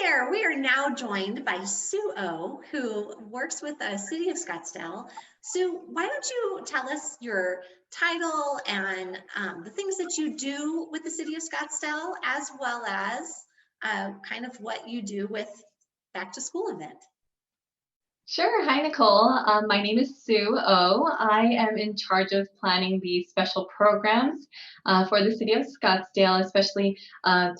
there, we are now joined by Sue O, who works with the City of Scottsdale. Sue, why don't you tell us your title and the things that you do with the City of Scottsdale, as well as kind of what you do with back to school event. Sure. Hi, Nicole. My name is Sue O. I am in charge of planning the special programs for the City of Scottsdale, especially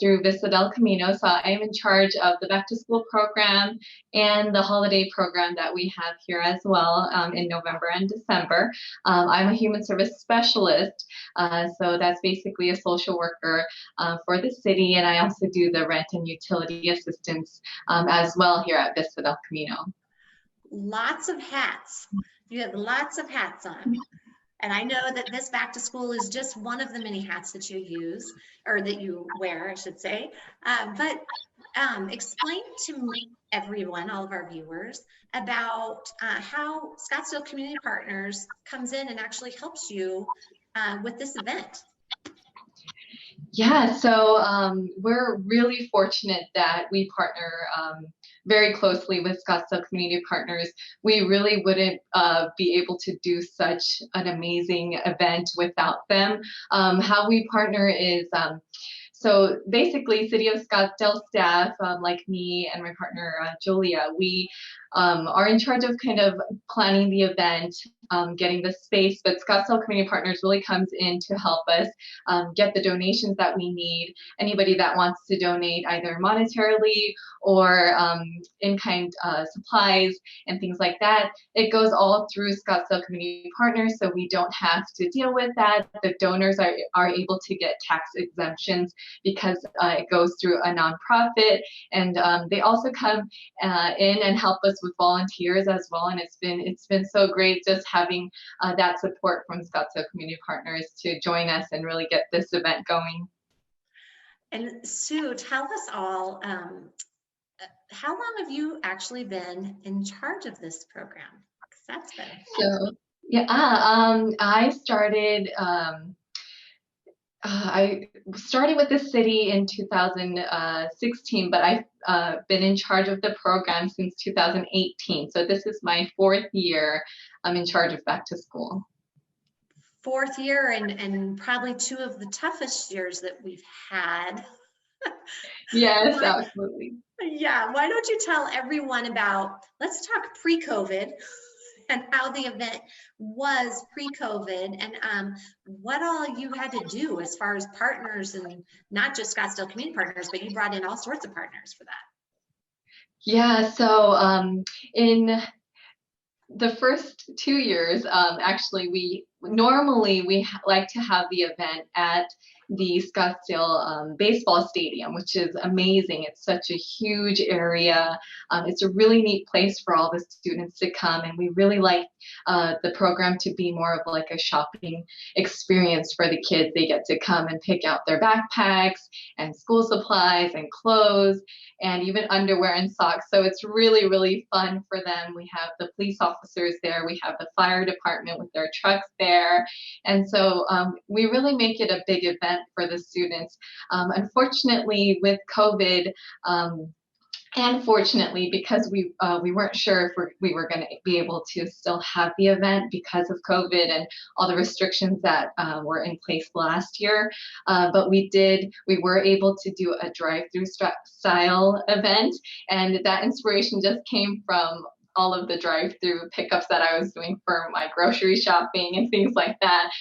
through Vista del Camino. So I am in charge of the back to school program and the holiday program that we have here as well in November and December. I'm a human service specialist, so that's basically a social worker for the city, and I also do the rent and utility assistance as well here at Vista del Camino. Lots of hats. You have lots of hats on. And I know that this back to school is just one of the many hats that you use, or that you wear, I should say. But explain to everyone, all of our viewers, about how Scottsdale Community Partners comes in and actually helps you with this event. Yeah, so we're really fortunate that we partner very closely with Scottsdale Community Partners. We really wouldn't be able to do such an amazing event without them. How we partner is, so basically City of Scottsdale staff, like me and my partner Julia, we are in charge of kind of planning the event, getting the space, but Scottsdale Community Partners really comes in to help us get the donations that we need. Anybody that wants to donate either monetarily or in-kind supplies and things like that, it goes all through Scottsdale Community Partners, so we don't have to deal with that. The donors are able to get tax exemptions because it goes through a nonprofit, and they also come in and help us with volunteers as well, and it's been so great just having that support from Scottsdale Community Partners to join us and really get this event going. And Sue, tell us all, how long have you actually been in charge of this program? Because that's been so yeah. I started with the city in 2016, but I've been in charge of the program since 2018. So this is my 4th year. I'm in charge of back to school. 4th year, and probably 2 of the toughest years that we've had. Yes, absolutely. Yeah, why don't you tell everyone about, let's talk pre-COVID and how the event was pre-COVID, and what all you had to do as far as partners, and not just Scottsdale Community Partners, but you brought in all sorts of partners for that. Yeah, so in the first 2 years, actually, we like to have the event at the Scottsdale baseball stadium, which is amazing. It's such a huge area. It's a really neat place for all the students to come, and we really like the program to be more of like a shopping experience for the kids. They get to come and pick out their backpacks and school supplies and clothes and even underwear and socks. So it's really, really fun for them. We have the police officers there. We have the fire department with their trucks there. And so we really make it a big event for the students. Unfortunately, with COVID, and fortunately, because we weren't sure if we were going to be able to still have the event because of COVID and all the restrictions that were in place last year, but we were able to do a drive-through style event, and that inspiration just came from all of the drive-through pickups that I was doing for my grocery shopping and things like that.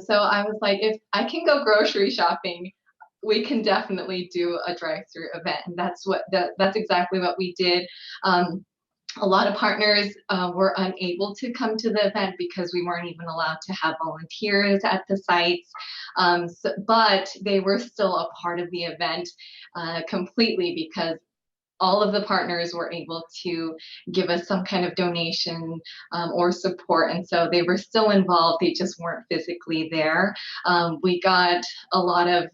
So I was like, if I can go grocery shopping, we can definitely do a drive-through event, and that's exactly what we did. A lot of partners were unable to come to the event because we weren't even allowed to have volunteers at the sites, but they were still a part of the event completely, because all of the partners were able to give us some kind of donation or support. And so they were still involved, they just weren't physically there. We got a lot of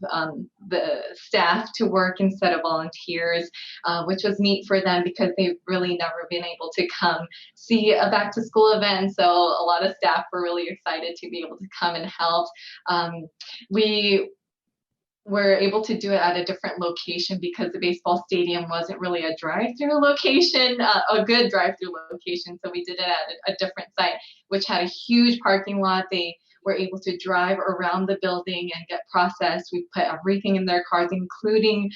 the staff to work instead of volunteers, which was neat for them because they've really never been able to come see a back to school event. So a lot of staff were really excited to be able to come and help. were able to do it at a different location because the baseball stadium wasn't really a drive-through location, a good drive-through location. So we did it at a different site, which had a huge parking lot. They were able to drive around the building and get processed. We put everything in their cars, including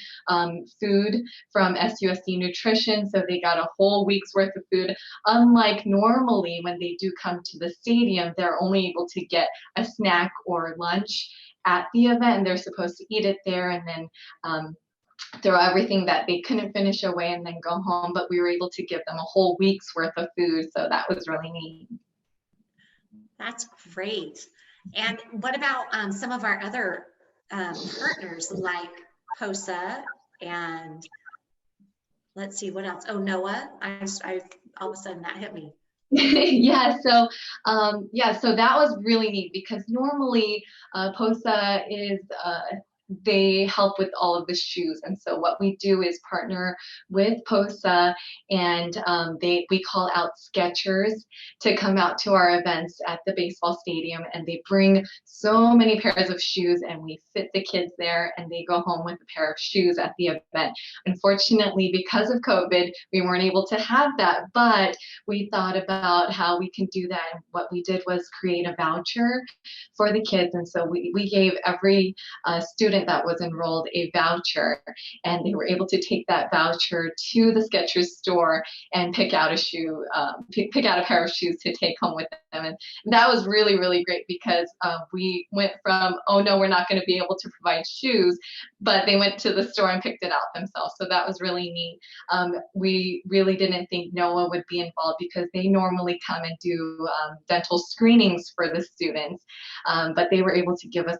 food from SUSD Nutrition. So they got a whole week's worth of food. Unlike normally when they do come to the stadium, they're only able to get a snack or lunch at the event, and they're supposed to eat it there and then throw everything that they couldn't finish away and then go home. But we were able to give them a whole week's worth of food, so that was really neat. That's great. And what about some of our other partners like POSA and let's see what else? Oh, NOAA. I all of a sudden that hit me. Yeah, so that was really neat because normally POSA is they help with all of the shoes, and so what we do is partner with POSA, and we call out Skechers to come out to our events at the baseball stadium, and they bring so many pairs of shoes, and we fit the kids there, and they go home with a pair of shoes at the event. Unfortunately, because of COVID, we weren't able to have that, but we thought about how we can do that. And what we did was create a voucher for the kids, and so we gave every student that was enrolled a voucher, and they were able to take that voucher to the Skechers store and pick out a shoe, pick out a pair of shoes to take home with them. And that was really, really great because we went from, oh no, we're not going to be able to provide shoes, but they went to the store and picked it out themselves. So that was really neat. We really didn't think NOAA would be involved because they normally come and do dental screenings for the students, but they were able to give us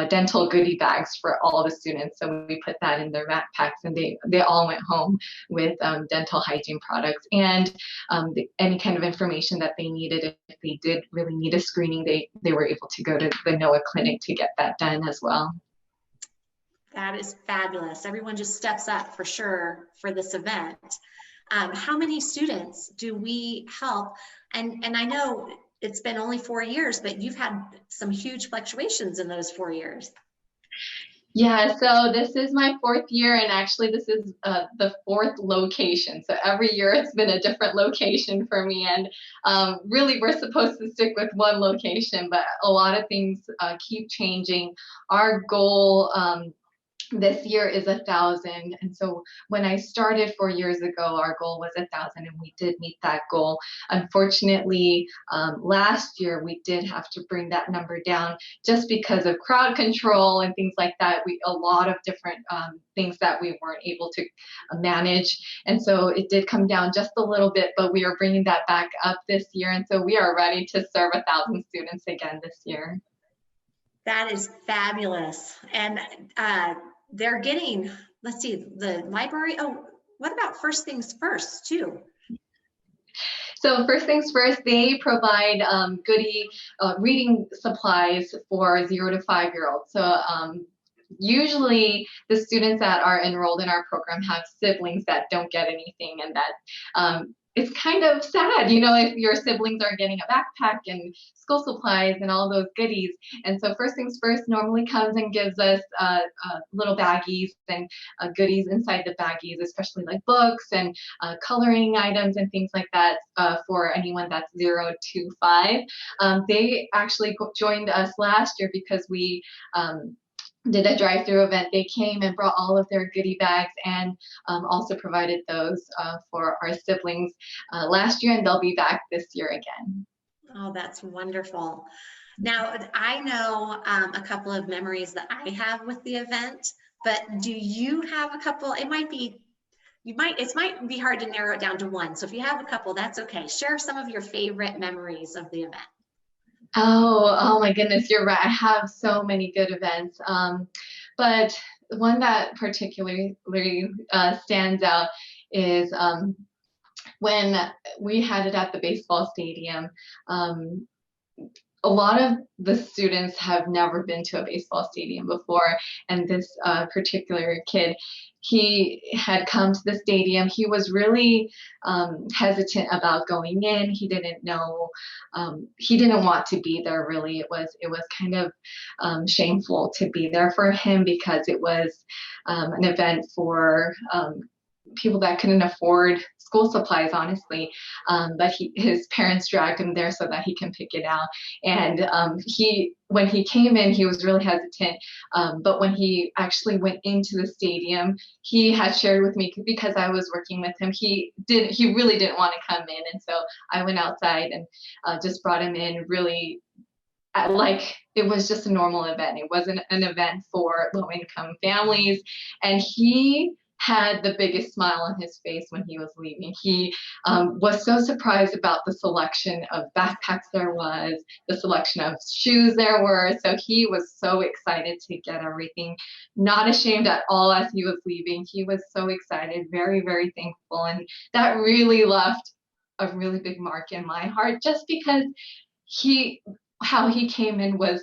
dental goodie bags for all the students. So we put that in their backpacks, and they all went home with dental hygiene products and any kind of information that they needed. If they did really need a screening, they were able to go to the NOAA clinic to get that done as well. That is fabulous. Everyone just steps up for sure for this event. How many students do we help? And I know it's been only 4 years, but you've had some huge fluctuations in those 4 years. Yeah, so this is my 4th year, and actually this is the 4th location. So every year it's been a different location for me, and really we're supposed to stick with one location, but a lot of things keep changing. Our goal this year is 1,000, and so when I started 4 years ago, our goal was 1,000, and we did meet that goal. Unfortunately, last year we did have to bring that number down just because of crowd control and things like that. A lot of different things that we weren't able to manage, and so it did come down just a little bit, but we are bringing that back up this year, and so we are ready to serve 1,000 students again this year. That is fabulous. And they're getting, let's see, the library. Oh, what about First Things First too? So First Things First, they provide goodie reading supplies for 0 to 5-year-olds. So usually the students that are enrolled in our program have siblings that don't get anything, and that it's kind of sad, you know, if your siblings are getting a backpack and school supplies and all those goodies. And so First Things First normally comes and gives us little baggies and goodies inside the baggies, especially like books and coloring items and things like that for anyone that's 0 to 5. They actually joined us last year because we did a drive-through event. They came and brought all of their goodie bags and also provided those for our siblings last year, and they'll be back this year again. Oh, that's wonderful. Now, I know a couple of memories that I have with the event, but do you have a couple? It might be hard to narrow it down to one. So if you have a couple, that's okay. Share some of your favorite memories of the event. Oh my goodness, you're right. I have so many good events. But one that particularly stands out is when we had it at the baseball stadium. A lot of the students have never been to a baseball stadium before, and this particular kid, he had come to the stadium. He was really hesitant about going in. He didn't know, he didn't want to be there really. It was kind of shameful to be there for him because it was an event for people that couldn't afford school supplies, honestly. But his parents dragged him there so that he can pick it out. And when he came in, he was really hesitant. But when he actually went into the stadium, he had shared with me, because I was working with him, he really didn't want to come in. And so I went outside and just brought him in, really like it was just a normal event. It wasn't an event for low-income families. And he had the biggest smile on his face when he was leaving. He was so surprised about the selection of backpacks there was, the selection of shoes there were. So he was so excited to get everything, not ashamed at all as he was leaving. He was so excited, very, very thankful. And that really left a really big mark in my heart, just because how he came in was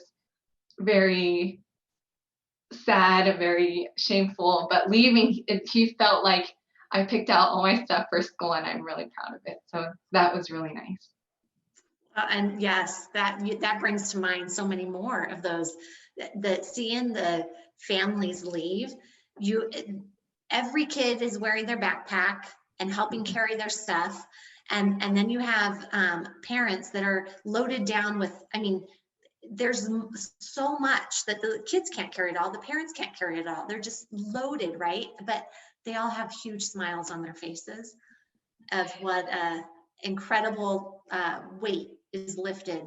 very sad, very shameful, but leaving, he felt like I picked out all my stuff for school and I'm really proud of it. So that was really nice. And yes, that brings to mind so many more of those, that seeing the families leave, every kid is wearing their backpack and helping carry their stuff. And then you have parents that are loaded down with, I mean, there's so much that the kids can't carry it all, the parents can't carry it all. They're just loaded, right? But they all have huge smiles on their faces of what incredible weight is lifted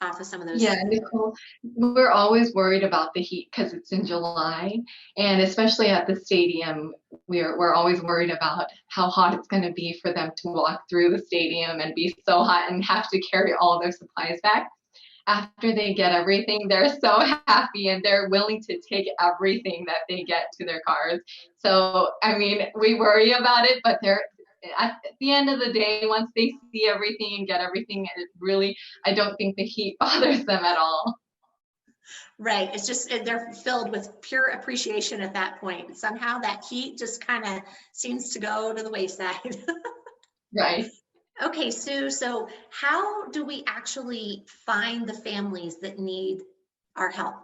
off of some of those. Yeah, Nicole, we're always worried about the heat because it's in July, and especially at the stadium, we're always worried about how hot it's going to be for them to walk through the stadium and be so hot and have to carry all their supplies back. After they get everything, they're so happy and they're willing to take everything that they get to their cars. So, I mean, we worry about it, but they're at the end of the day, once they see everything and get everything, it really, I don't think the heat bothers them at all. Right. It's just, they're filled with pure appreciation at that point. Somehow that heat just kind of seems to go to the wayside. Right. Okay, Sue, so how do we actually find the families that need our help?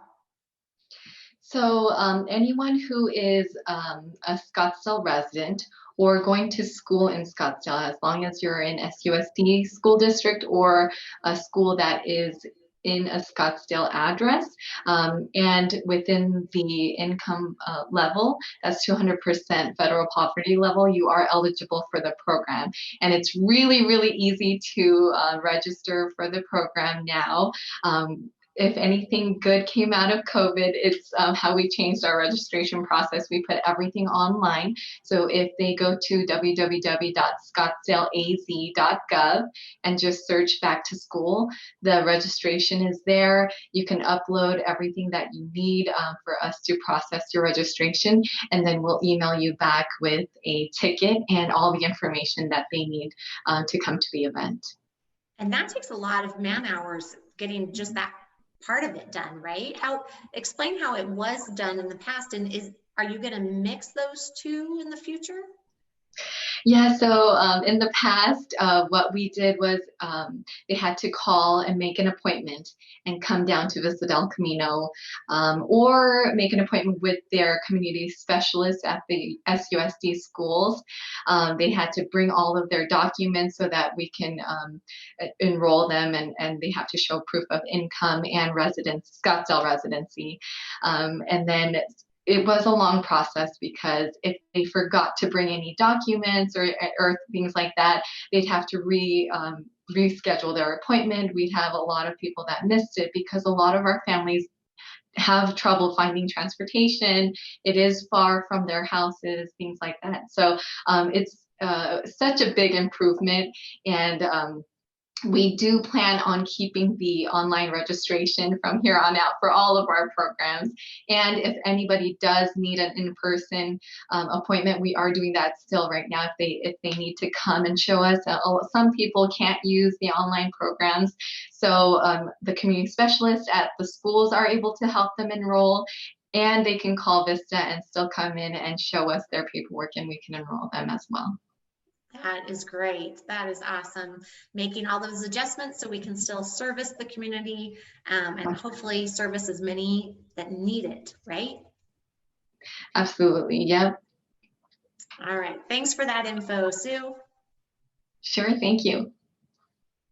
So anyone who is a Scottsdale resident or going to school in Scottsdale, as long as you're in SUSD school district or a school that is in a Scottsdale address, and within the income level, that's 200% federal poverty level, you are eligible for the program. And it's really, really easy to register for the program now. If anything good came out of COVID, it's how we changed our registration process. We put everything online. So if they go to www.scottsdaleaz.gov and just search back to school, the registration is there. You can upload everything that you need for us to process your registration, and then we'll email you back with a ticket and all the information that they need to come to the event. And that takes a lot of man hours, getting just that part of it done, right? Explain how it was done in the past, and are you going to mix those two in the future? Yeah, so in the past, what we did was they had to call and make an appointment and come down to visit El Camino, or make an appointment with their community specialist at the SUSD schools. They had to bring all of their documents so that we can enroll them, and they have to show proof of income and Scottsdale residency. And then it was a long process, because if they forgot to bring any documents or things like that, they'd have to reschedule their appointment. We'd have a lot of people that missed it because a lot of our families have trouble finding transportation. It is far from their houses, things like that. So it's such a big improvement. And we do plan on keeping the online registration from here on out for all of our programs. And if anybody does need an in-person appointment, we are doing that still right now if they need to come and show us. Some people can't use the online programs. So the community specialists at the schools are able to help them enroll. and they can call Vista and still come in and show us their paperwork, and we can enroll them as well. That is great. That is awesome. Making all those adjustments so we can still service the community and hopefully service as many that need it, right? Absolutely. Yep. All right. Thanks for that info, Sue. Sure. Thank you.